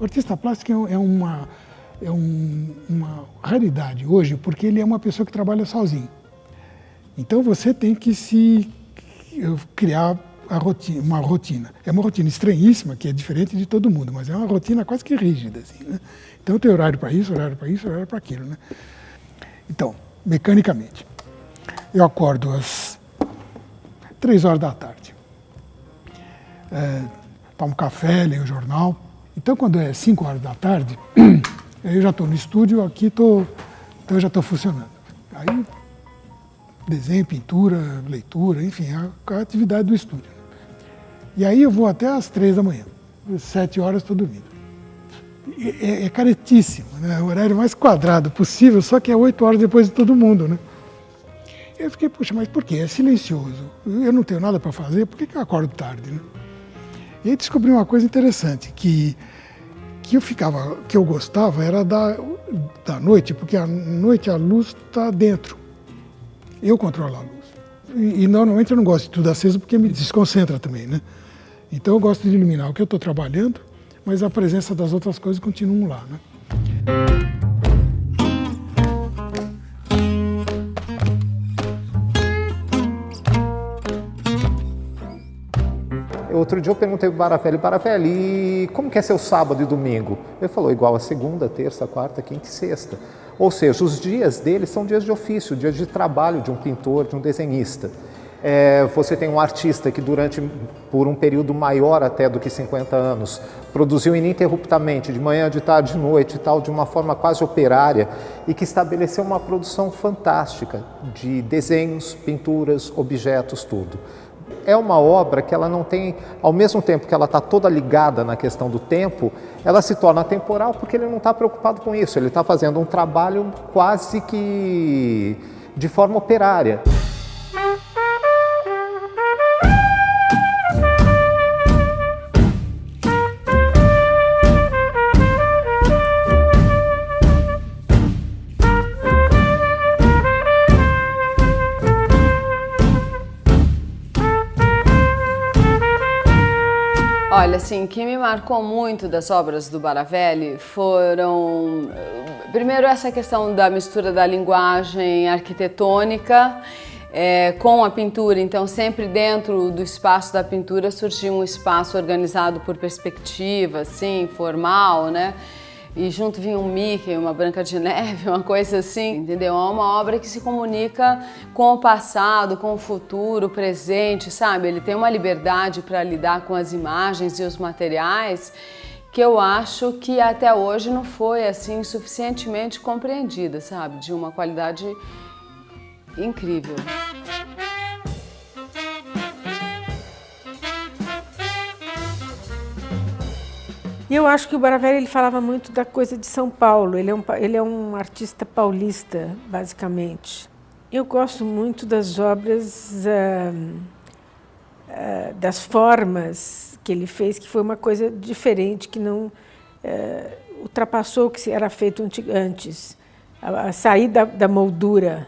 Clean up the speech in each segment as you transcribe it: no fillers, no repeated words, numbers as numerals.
O artista plástico uma raridade hoje, porque ele é uma pessoa que trabalha sozinho. Então você tem que criar uma rotina. É uma rotina estranhíssima, que é diferente de todo mundo, mas é uma rotina quase que rígida, assim, né? Então tem horário para isso, horário para isso, horário para aquilo, né? Então, mecanicamente, eu acordo às 3 horas da tarde. Tomo café, leio o jornal. Então, quando é 5 horas da tarde, eu já estou no estúdio, aqui então eu já estou funcionando. Aí, desenho, pintura, leitura, enfim, a atividade do estúdio. E aí eu vou até às 3 da manhã, às 7 horas estou dormindo. É caretíssimo, né? É o horário mais quadrado possível, só que é 8 horas depois de todo mundo, né? Eu fiquei, puxa, mas por quê? É silencioso, eu não tenho nada para fazer, por que eu acordo tarde, né? E aí descobri uma coisa interessante, que eu gostava era da noite, porque à noite a luz está dentro. Eu controlo a luz. E normalmente eu não gosto de tudo aceso porque me desconcentra também, né? Então eu gosto de iluminar o que eu estou trabalhando, mas a presença das outras coisas continuam lá, né? Outro dia eu perguntei para o Baravelli, como que é seu sábado e domingo? Ele falou, igual a segunda, terça, quarta, quinta e sexta. Ou seja, os dias dele são dias de ofício, dias de trabalho de um pintor, de um desenhista. Você tem um artista que por um período maior até do que 50 anos, produziu ininterruptamente, de manhã, de tarde, de noite e tal, de uma forma quase operária, e que estabeleceu uma produção fantástica de desenhos, pinturas, objetos, tudo. É uma obra que ela não tem, ao mesmo tempo que ela está toda ligada na questão do tempo, ela se torna temporal porque ele não está preocupado com isso, ele está fazendo um trabalho quase que de forma operária. Olha, assim, o que me marcou muito das obras do Baravelli foram, primeiro, essa questão da mistura da linguagem arquitetônica com a pintura. Então, sempre dentro do espaço da pintura surgia um espaço organizado por perspectiva, assim, formal, né? E junto vinha um Mickey, uma Branca de Neve, uma coisa assim, entendeu? É uma obra que se comunica com o passado, com o futuro, o presente, sabe? Ele tem uma liberdade para lidar com as imagens e os materiais que eu acho que até hoje não foi, assim, suficientemente compreendida, sabe? De uma qualidade incrível. E eu acho que o Baravelli ele falava muito da coisa de São Paulo. Ele é um artista paulista, basicamente. Eu gosto muito das obras, das formas que ele fez, que foi uma coisa diferente, que não ultrapassou o que era feito antes. A sair da moldura.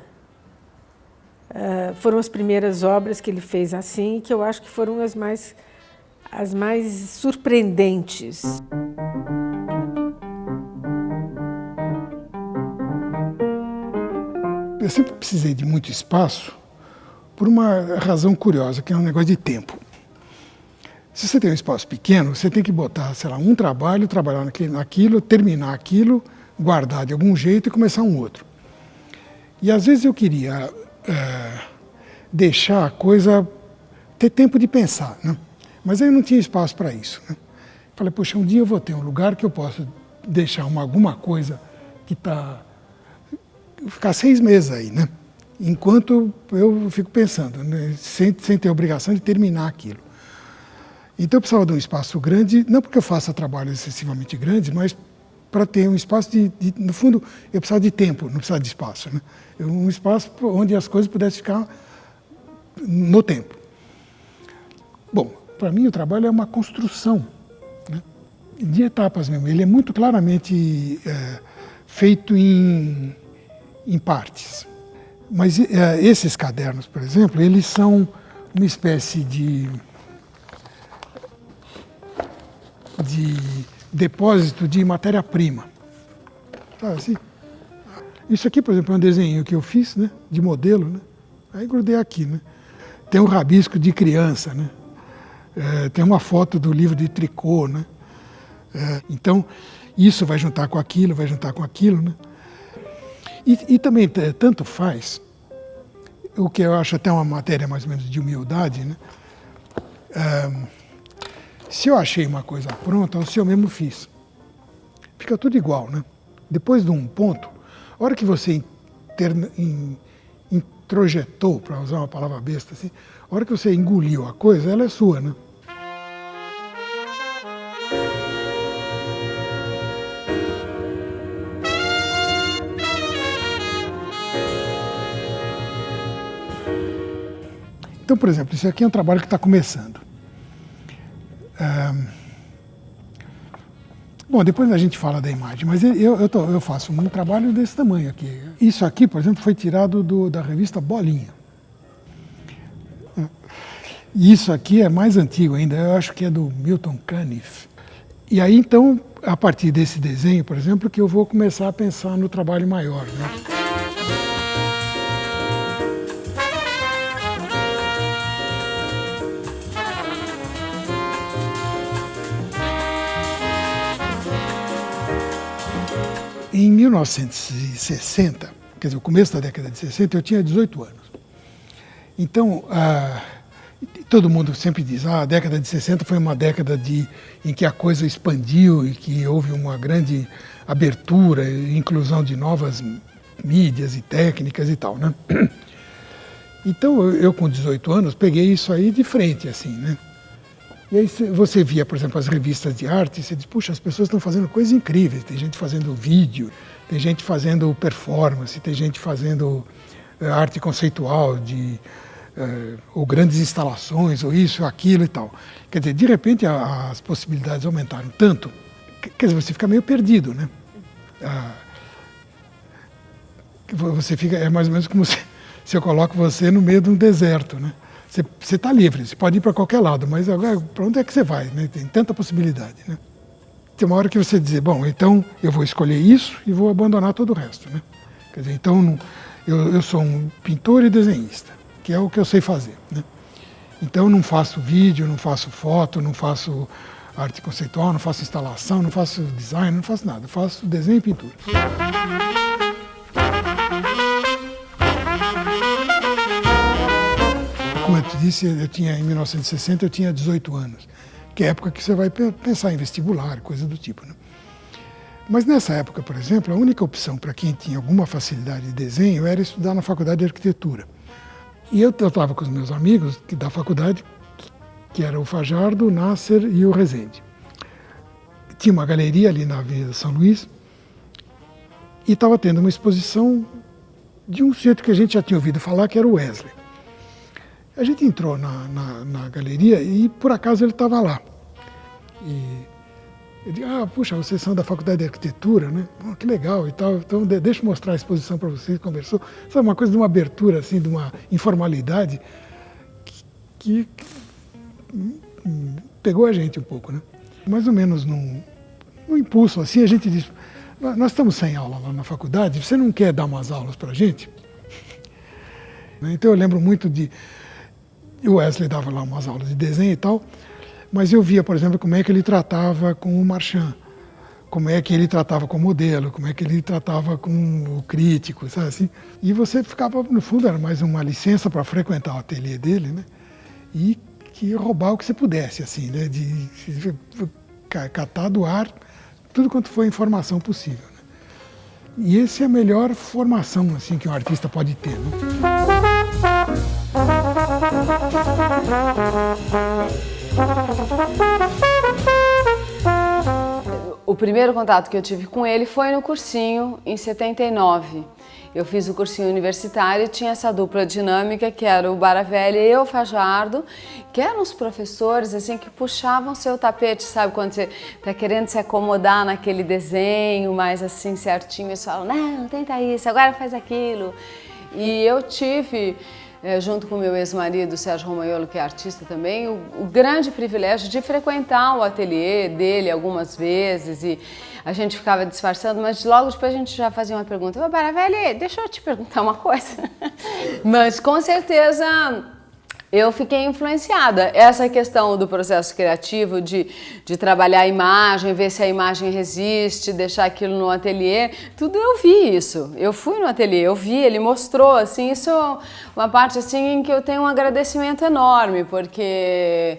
Foram as primeiras obras que ele fez assim, que eu acho que foram as mais surpreendentes. Eu sempre precisei de muito espaço por uma razão curiosa, que é um negócio de tempo. Se você tem um espaço pequeno, você tem que botar, sei lá, um trabalho, trabalhar naquilo, terminar aquilo, guardar de algum jeito e começar um outro. E às vezes eu queria deixar a coisa, ter tempo de pensar, né? Mas aí eu não tinha espaço para isso, né? Falei, poxa, um dia eu vou ter um lugar que eu possa deixar alguma coisa que ficar 6 meses aí, né? Enquanto eu fico pensando, né? sem ter a obrigação de terminar aquilo. Então eu precisava de um espaço grande, não porque eu faça trabalhos excessivamente grandes, mas para ter um espaço no fundo, eu precisava de tempo, não precisava de espaço, né? Um espaço onde as coisas pudessem ficar no tempo. Bom, para mim o trabalho é uma construção, né? De etapas mesmo. Ele é muito claramente feito em partes. Mas esses cadernos, por exemplo, eles são uma espécie de depósito de matéria-prima. Sabe assim? Isso aqui, por exemplo, é um desenho que eu fiz, né, de modelo, né? Aí grudei aqui, né? Tem um rabisco de criança, né? Tem uma foto do livro de tricô, né? Então, isso vai juntar com aquilo, né? E também, tanto faz, o que eu acho até uma matéria mais ou menos de humildade, né? Se eu achei uma coisa pronta, ou se eu mesmo fiz, fica tudo igual, né? Depois de um ponto, a hora que você introjetou, para usar uma palavra besta assim, a hora que você engoliu a coisa, ela é sua, né? Então, por exemplo, isso aqui é um trabalho que está começando. Bom, depois a gente fala da imagem, mas eu faço um trabalho desse tamanho aqui. Isso aqui, por exemplo, foi tirado da revista Bolinha. E isso aqui é mais antigo ainda, eu acho que é do Milton Caniff. E aí, então, a partir desse desenho, por exemplo, que eu vou começar a pensar no trabalho maior, né? Em 1960, quer dizer, o começo da década de 60, eu tinha 18 anos. Então, todo mundo sempre diz, a década de 60 foi uma década em que a coisa expandiu e que houve uma grande abertura, inclusão de novas mídias e técnicas e tal, né? Então, eu com 18 anos, peguei isso aí de frente, assim, né? E aí você via, por exemplo, as revistas de arte, e você diz, puxa, as pessoas estão fazendo coisas incríveis. Tem gente fazendo vídeo, tem gente fazendo performance, tem gente fazendo arte conceitual, ou grandes instalações, ou isso, ou aquilo e tal. Quer dizer, de repente as possibilidades aumentaram tanto, quer dizer, você fica meio perdido, né? Você fica, é mais ou menos como se eu coloco você no meio de um deserto, né? Você está livre, você pode ir para qualquer lado, mas agora para onde é que você vai? Né? Tem tanta possibilidade. Né? Tem uma hora que você diz, bom, então eu vou escolher isso e vou abandonar todo o resto. Né? Quer dizer, então eu sou um pintor e desenhista, que é o que eu sei fazer. Né? Então eu não faço vídeo, não faço foto, não faço arte conceitual, não faço instalação, não faço design, não faço nada. Eu faço desenho e pintura. Como eu te disse, em 1960 eu tinha 18 anos, que é a época que você vai pensar em vestibular, coisa do tipo. Né? Mas nessa época, por exemplo, a única opção para quem tinha alguma facilidade de desenho era estudar na faculdade de arquitetura. E eu estava com os meus amigos da faculdade, que era o Fajardo, o Nasser e o Rezende. Tinha uma galeria ali na Avenida São Luís e estava tendo uma exposição de um sujeito que a gente já tinha ouvido falar, que era o Wesley. A gente entrou na galeria e, por acaso, ele estava lá. E eu disse, puxa, vocês são da Faculdade de Arquitetura, né? Oh, que legal e tal. Então, deixa eu mostrar a exposição para vocês, conversou. Sabe, uma coisa de uma abertura, assim, de uma informalidade que pegou a gente um pouco, né? Mais ou menos num impulso, assim, a gente disse, nós estamos sem aula lá na faculdade, você não quer dar umas aulas para a gente? Então, eu lembro muito o Wesley dava lá umas aulas de desenho e tal, mas eu via, por exemplo, como é que ele tratava com o Marchand, como é que ele tratava com o modelo, como é que ele tratava com o crítico, sabe assim? E você ficava, no fundo, era mais uma licença para frequentar o ateliê dele, né? E que roubar o que você pudesse, assim, né? De catar do ar tudo quanto foi informação possível. Né? E essa é a melhor formação, assim, que um artista pode ter, né? O primeiro contato que eu tive com ele foi no cursinho, em 79. Eu fiz o cursinho universitário e tinha essa dupla dinâmica, que era o Baravelli e o Fajardo, que eram os professores assim, que puxavam seu tapete, sabe? Quando você está querendo se acomodar naquele desenho, mais assim certinho, eles falam, não, tenta isso, agora faz aquilo. E eu tive junto com o meu ex-marido, Sérgio Romagnolo, que é artista também, o grande privilégio de frequentar o ateliê dele algumas vezes e a gente ficava disfarçando, mas logo depois a gente já fazia uma pergunta. Ô, Baravelli, deixa eu te perguntar uma coisa. Mas com certeza eu fiquei influenciada. Essa questão do processo criativo, de trabalhar a imagem, ver se a imagem resiste, deixar aquilo no ateliê, tudo eu vi isso. Eu fui no ateliê, eu vi, ele mostrou, assim, isso é uma parte assim em que eu tenho um agradecimento enorme, porque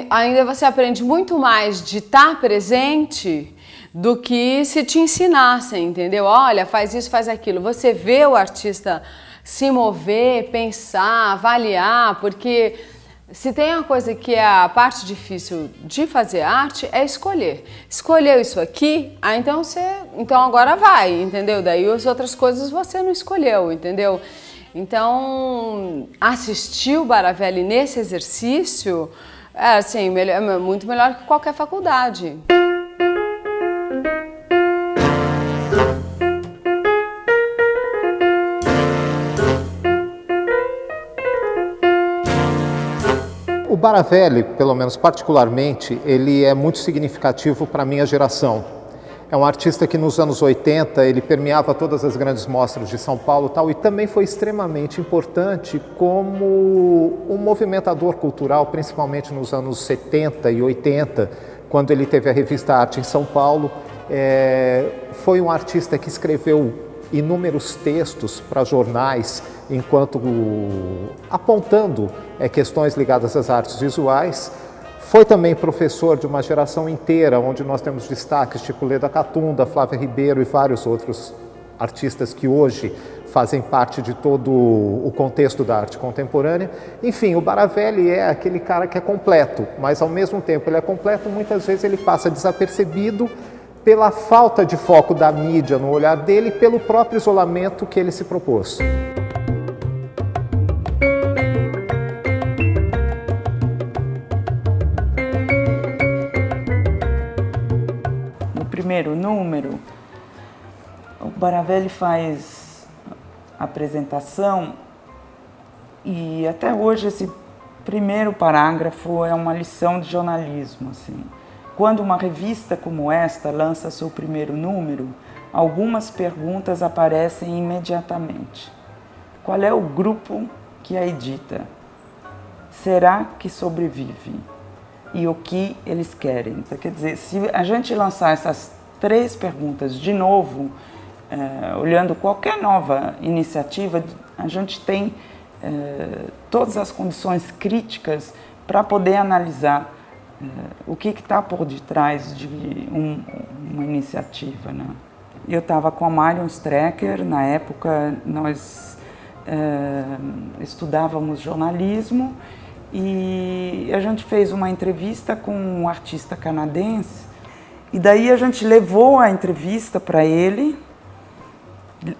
ainda você aprende muito mais de estar presente do que se te ensinassem, entendeu? Olha, faz isso, faz aquilo. Você vê o artista se mover, pensar, avaliar, porque se tem uma coisa que é a parte difícil de fazer arte, é escolher. Escolheu isso aqui, então agora vai, entendeu? Daí as outras coisas você não escolheu, entendeu? Então, assistir o Baravelli nesse exercício é assim, muito melhor que qualquer faculdade. O Baravelli, pelo menos particularmente, ele é muito significativo para a minha geração. É um artista que nos anos 80 ele permeava todas as grandes mostras de São Paulo e também foi extremamente importante como um movimentador cultural, principalmente nos anos 70 e 80, quando ele teve a revista Arte em São Paulo. Foi um artista que escreveu inúmeros textos para jornais, apontando questões ligadas às artes visuais. Foi também professor de uma geração inteira, onde nós temos destaques tipo Leda Catunda, Flávia Ribeiro e vários outros artistas que hoje fazem parte de todo o contexto da arte contemporânea. Enfim, o Baravelli é aquele cara que é completo, mas ao mesmo tempo ele é completo, muitas vezes ele passa desapercebido pela falta de foco da mídia no olhar dele e pelo próprio isolamento que ele se propôs. No primeiro número, o Baravelli faz a apresentação e até hoje esse primeiro parágrafo é uma lição de jornalismo, assim. Quando uma revista como esta lança seu primeiro número, algumas perguntas aparecem imediatamente. Qual é o grupo que a edita? Será que sobrevive? E o que eles querem? Então, quer dizer, se a gente lançar essas 3 perguntas de novo, olhando qualquer nova iniciativa, a gente tem todas as condições críticas para poder analisar o que está por detrás de uma iniciativa, né? Eu estava com a Marion Strecker, na época nós estudávamos jornalismo e a gente fez uma entrevista com um artista canadense e daí a gente levou a entrevista para ele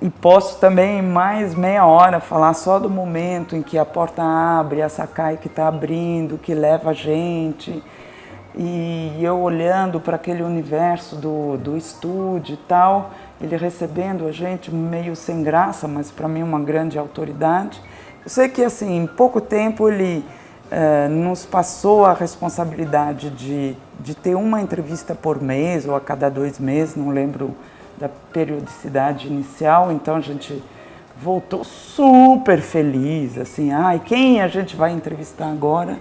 e posso também mais meia hora falar só do momento em que a porta abre, a Sakai que está abrindo, que leva a gente. E eu olhando para aquele universo do estúdio e tal, ele recebendo a gente meio sem graça, mas para mim uma grande autoridade. Eu sei que assim, em pouco tempo ele nos passou a responsabilidade de ter uma entrevista por mês ou a cada 2 meses, não lembro da periodicidade inicial, então a gente voltou super feliz, assim, quem a gente vai entrevistar agora?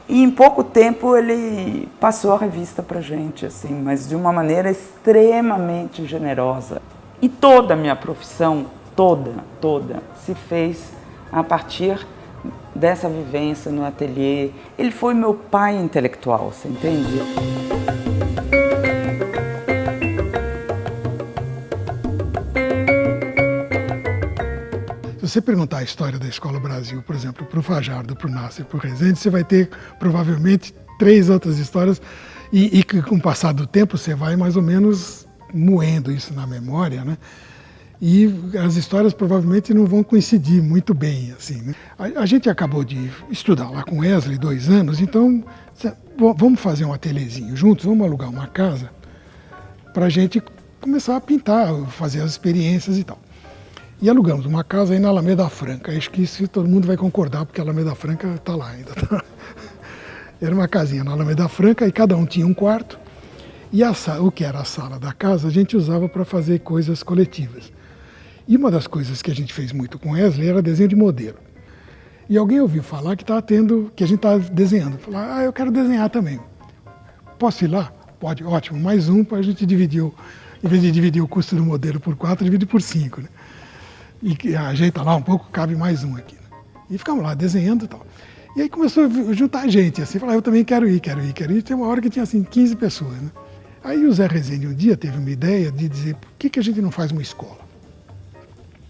E em pouco tempo ele passou a revista pra gente, assim, mas de uma maneira extremamente generosa. E toda a minha profissão, toda, se fez a partir dessa vivência no ateliê. Ele foi meu pai intelectual, você entende? Se você perguntar a história da Escola Brasil, por exemplo, para o Fajardo, para o Nasser, para o Rezende, você vai ter provavelmente 3 outras histórias e que com o passar do tempo você vai mais ou menos moendo isso na memória, né? E as histórias provavelmente não vão coincidir muito bem, assim, né? A gente acabou de estudar lá com o Wesley 2 anos, então vamos fazer um ateliêzinho juntos, vamos alugar uma casa para a gente começar a pintar, fazer as experiências e tal. E alugamos uma casa aí na Alameda Franca. Acho que isso todo mundo vai concordar, porque a Alameda Franca está lá ainda. Tá? Era uma casinha na Alameda Franca e cada um tinha um quarto. E o que era a sala da casa, a gente usava para fazer coisas coletivas. E uma das coisas que a gente fez muito com Wesley era desenho de modelo. E alguém ouviu falar que a gente estava desenhando. Falou, eu quero desenhar também. Posso ir lá? Pode, ótimo. Mais um para a gente dividir, em vez de dividir o custo do modelo por 4, divide por 5. Né? E ajeita lá um pouco, cabe mais um aqui. Né? E ficamos lá desenhando e tal. E aí começou a juntar gente, assim, falar, eu também quero ir. E tem uma hora que tinha assim 15 pessoas. Né? Aí o Zé Rezende um dia teve uma ideia de dizer, por que a gente não faz uma escola?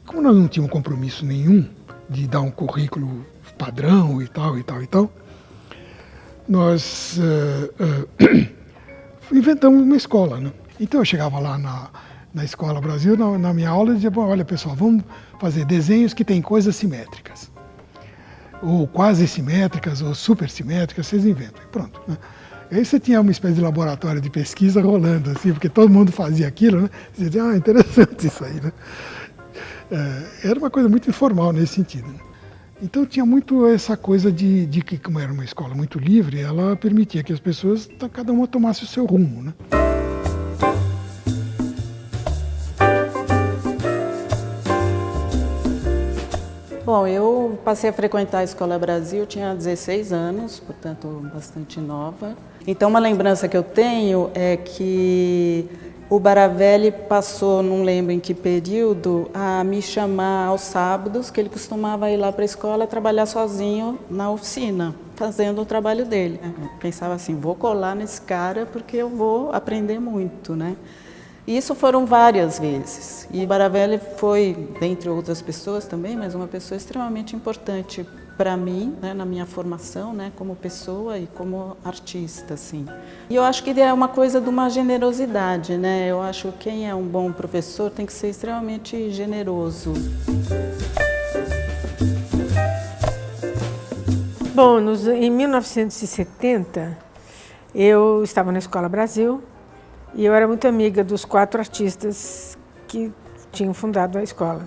Como nós não tínhamos compromisso nenhum de dar um currículo padrão e tal, nós inventamos uma escola. Né? Então eu chegava lá na Escola Brasil, na minha aula, e dizia, bom, olha pessoal, vamos fazer desenhos que têm coisas simétricas. Ou quase simétricas, ou super simétricas, vocês inventam. E pronto. Né? E aí você tinha uma espécie de laboratório de pesquisa rolando, assim, porque todo mundo fazia aquilo, né? Você dizia, interessante isso aí, né? Era uma coisa muito informal nesse sentido. Né? Então tinha muito essa coisa de que, como era uma escola muito livre, ela permitia que as pessoas, cada uma tomasse o seu rumo. Né? Bom, eu passei a frequentar a Escola Brasil, tinha 16 anos, portanto bastante nova. Então uma lembrança que eu tenho é que o Baravelli passou, não lembro em que período, a me chamar aos sábados, que ele costumava ir lá para a escola trabalhar sozinho na oficina, fazendo o trabalho dele. Eu pensava assim, vou colar nesse cara porque eu vou aprender muito, né? E isso foram várias vezes. E Baravelli foi, dentre outras pessoas também, mas uma pessoa extremamente importante para mim, né, na minha formação, né, como pessoa e como artista, assim. E eu acho que é uma coisa de uma generosidade, né? Eu acho que quem é um bom professor tem que ser extremamente generoso. Bom, em 1970, eu estava na Escola Brasil e eu era muito amiga dos 4 artistas que tinham fundado a escola.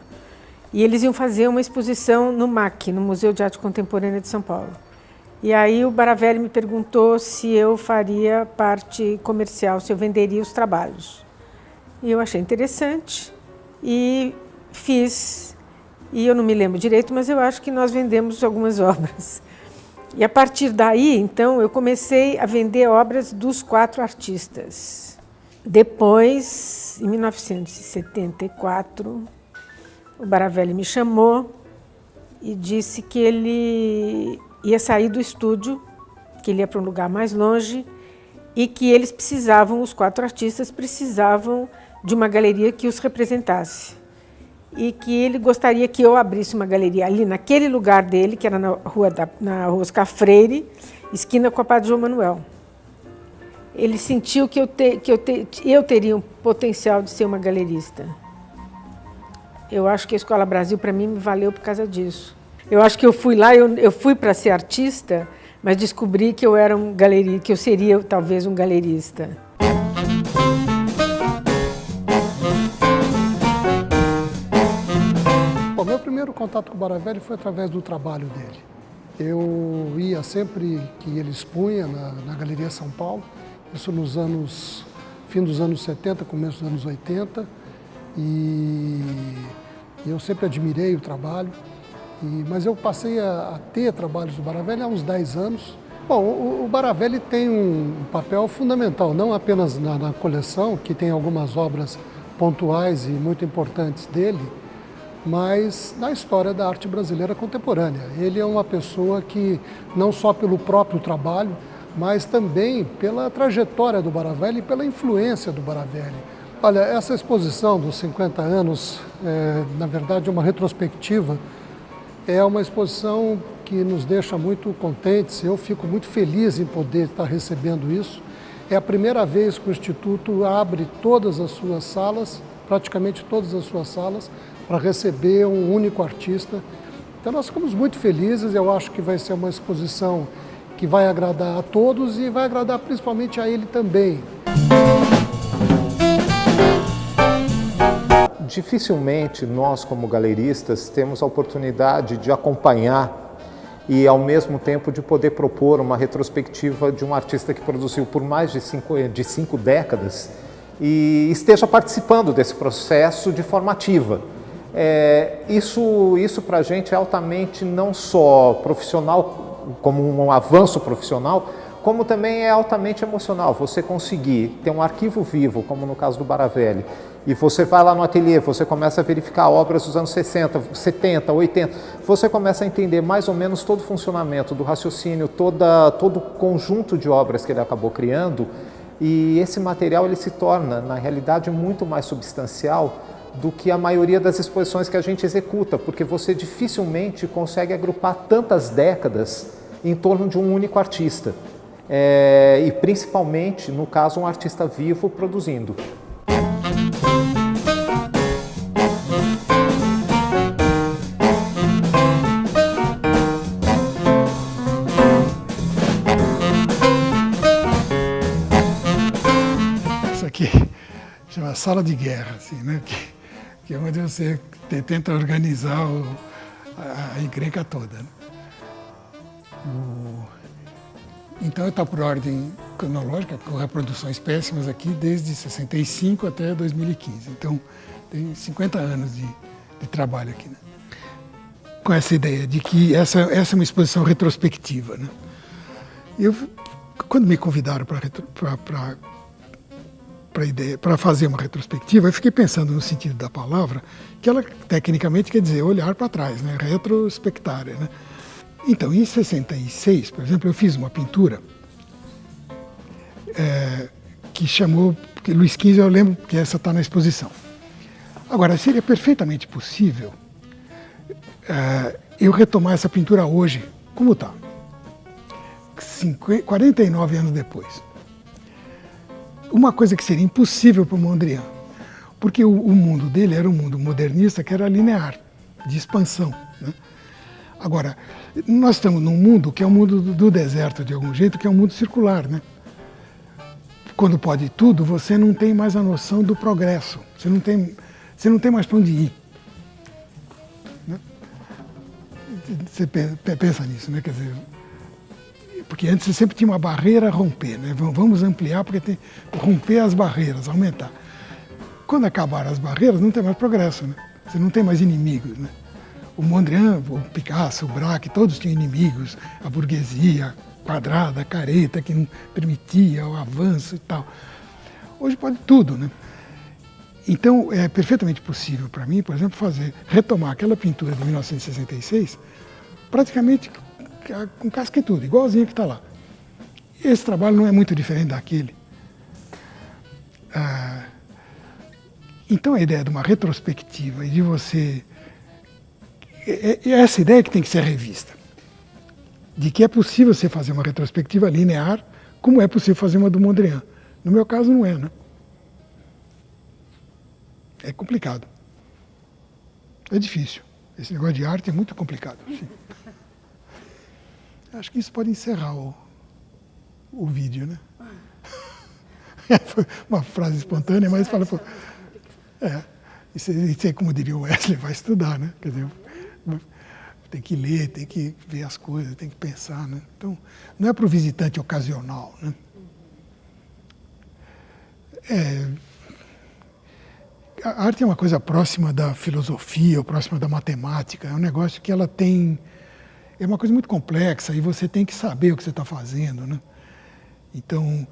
E eles iam fazer uma exposição no MAC, no Museu de Arte Contemporânea de São Paulo. E aí o Baravelli me perguntou se eu faria parte comercial, se eu venderia os trabalhos. E eu achei interessante e fiz. E eu não me lembro direito, mas eu acho que nós vendemos algumas obras. E a partir daí, então, eu comecei a vender obras dos 4 artistas. Depois, em 1974, o Baravelli me chamou e disse que ele ia sair do estúdio, que ele ia para um lugar mais longe e que eles precisavam, os 4 artistas precisavam de uma galeria que os representasse. E que ele gostaria que eu abrisse uma galeria ali naquele lugar dele, que era na rua Oscar Freire, esquina com a Padre João Manuel. Ele sentiu que eu teria um potencial de ser uma galerista. Eu acho que a Escola Brasil, para mim, me valeu por causa disso. Eu acho que eu fui lá, eu fui para ser artista, mas descobri que eu era que eu seria talvez um galerista. O meu primeiro contato com o Baravelli foi através do trabalho dele. Eu ia sempre que ele expunha na Galeria São Paulo, isso fim dos anos 70, começo dos anos 80, e eu sempre admirei o trabalho, mas eu passei a ter trabalhos do Baravelli há uns 10 anos. Bom, o Baravelli tem um papel fundamental, não apenas na coleção, que tem algumas obras pontuais e muito importantes dele, mas na história da arte brasileira contemporânea. Ele é uma pessoa que, não só pelo próprio trabalho, mas também pela trajetória do Baravelli e pela influência do Baravelli. Olha, essa exposição dos 50 anos, na verdade, é uma retrospectiva, é uma exposição que nos deixa muito contentes. Eu fico muito feliz em poder estar recebendo isso. É a primeira vez que o Instituto abre todas as suas salas, praticamente todas as suas salas, para receber um único artista. Então nós ficamos muito felizes, eu acho que vai ser uma exposição que vai agradar a todos e vai agradar principalmente a ele também. dificilmente nós, como galeristas, temos a oportunidade de acompanhar e, ao mesmo tempo, de poder propor uma retrospectiva de um artista que produziu por mais de cinco décadas e esteja participando desse processo de forma ativa. Isso para a gente é altamente não só profissional, como um avanço profissional, como também é altamente emocional. Você conseguir ter um arquivo vivo, como no caso do Baravelli, e você vai lá no ateliê, você começa a verificar obras dos anos 60, 70, 80, você começa a entender mais ou menos todo o funcionamento do raciocínio, todo o conjunto de obras que ele acabou criando, e esse material ele se torna, na realidade, muito mais substancial do que a maioria das exposições que a gente executa, porque você dificilmente consegue agrupar tantas décadas em torno de um único artista. E principalmente, no caso, um artista vivo produzindo. Isso aqui chama sala de guerra, assim, né? Que é onde você tenta organizar a encrenca toda, né? Então está por ordem cronológica, com reproduções péssimas aqui desde 65 até 2015. Então tem 50 anos de trabalho aqui, né? Com essa ideia de que essa é uma exposição retrospectiva, né? Quando me convidaram para fazer uma retrospectiva, eu fiquei pensando no sentido da palavra, que ela tecnicamente quer dizer olhar para trás, né? Retrospectare, né? Então, em 66, por exemplo, eu fiz uma pintura que chamou, porque Luiz XV, eu lembro que essa está na exposição. Agora, seria perfeitamente possível eu retomar essa pintura hoje, como está, 49 anos depois. Uma coisa que seria impossível para o Mondrian, porque o mundo dele era um mundo modernista que era linear, de expansão, né? Agora, nós estamos num mundo que é o mundo do deserto, de algum jeito, que é um mundo circular, né? Quando pode tudo, você não tem mais a noção do progresso. Você não tem mais para onde ir. Né? Você pensa nisso, né? Quer dizer, porque antes você sempre tinha uma barreira a romper, né? Vamos ampliar, porque tem romper as barreiras, aumentar. Quando acabaram as barreiras, não tem mais progresso, né? Você não tem mais inimigos, né? O Mondrian, o Picasso, o Braque, todos tinham inimigos, a burguesia quadrada, careta, que não permitia o avanço e tal. Hoje pode tudo, né? Então é perfeitamente possível para mim, por exemplo, retomar aquela pintura de 1966, praticamente com casca e tudo, igualzinho que está lá. Esse trabalho não é muito diferente daquele. Então a ideia de uma retrospectiva e de você... É essa ideia que tem que ser revista. De que é possível você fazer uma retrospectiva linear, como é possível fazer uma do Mondrian. No meu caso, não é, né? É complicado. É difícil. Esse negócio de arte é muito complicado. Sim. Acho que isso pode encerrar o vídeo, né? Foi uma frase espontânea, mas fala... Isso é como diria o Wesley, vai estudar, né? Quer dizer, tem que ler, tem que ver as coisas, tem que pensar, né? Então, não é para o visitante ocasional, né? A arte é uma coisa próxima da filosofia, ou próxima da matemática. É um negócio que ela tem... É uma coisa muito complexa e você tem que saber o que você está fazendo, né? Então,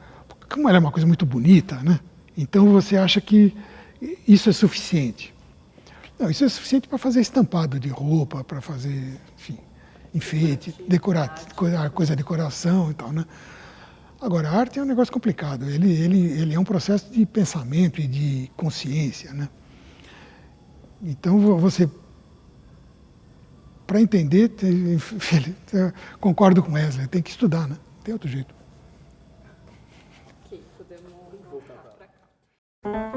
como ela é uma coisa muito bonita, né? Então você acha que isso é suficiente. Não, isso é suficiente para fazer estampado de roupa, para fazer, enfim, enfeite, coisa de decoração e tal, né? Agora, a arte é um negócio complicado. Ele é um processo de pensamento e de consciência, né? Então, você, para entender, concordo com Wesley, tem que estudar, né? Não tem outro jeito. Aqui, podemos voltar para cá.